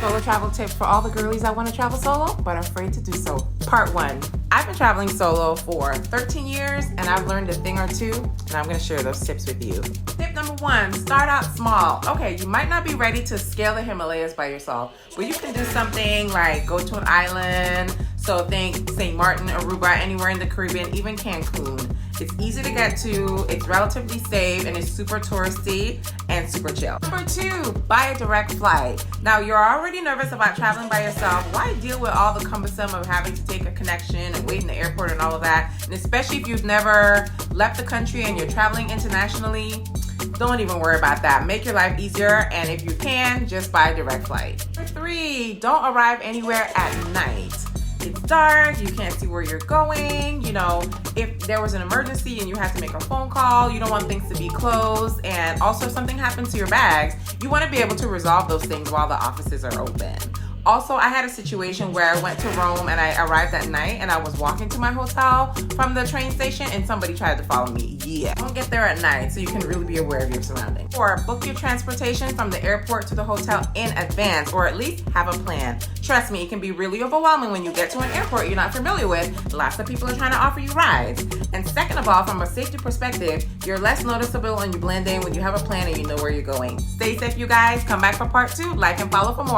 Solo travel tip for all the girlies that want to travel solo but are afraid to do so. Part 1. I've been traveling solo for 13 years and I've learned a thing or two, and I'm going to share those tips with you. Tip number 1, start out small. Okay, you might not be ready to scale the Himalayas by yourself, but you can do something like go to an island. So think St. Martin, Aruba, anywhere in the Caribbean, even Cancun. It's easy to get to, it's relatively safe, and it's super touristy and super chill. Number 2, buy a direct flight. Now, you're already nervous about traveling by yourself. Why deal with all the cumbersome of having to take a connection and wait in the airport and all of that? And especially if you've never left the country and you're traveling internationally, don't even worry about that. Make your life easier, and if you can, just buy a direct flight. Number 3, don't arrive anywhere at night. It's dark, you can't see where you're going. You know, if there was an emergency and you had to make a phone call, you don't want things to be closed. And also, if something happens to your bags, you want to be able to resolve those things while the offices are open. Also, I had a situation where I went to Rome and I arrived at night and I was walking to my hotel from the train station and somebody tried to follow me. Yeah, don't get there at night so you can really be aware of your surroundings. Or book your transportation from the airport to the hotel in advance, or at least have a plan. Trust me, it can be really overwhelming when you get to an airport you're not familiar with. Lots of people are trying to offer you rides. And second of all, from a safety perspective, you're less noticeable and you blend in when you have a plan and you know where you're going. Stay safe, you guys. Come back for part 2. Like and follow for more.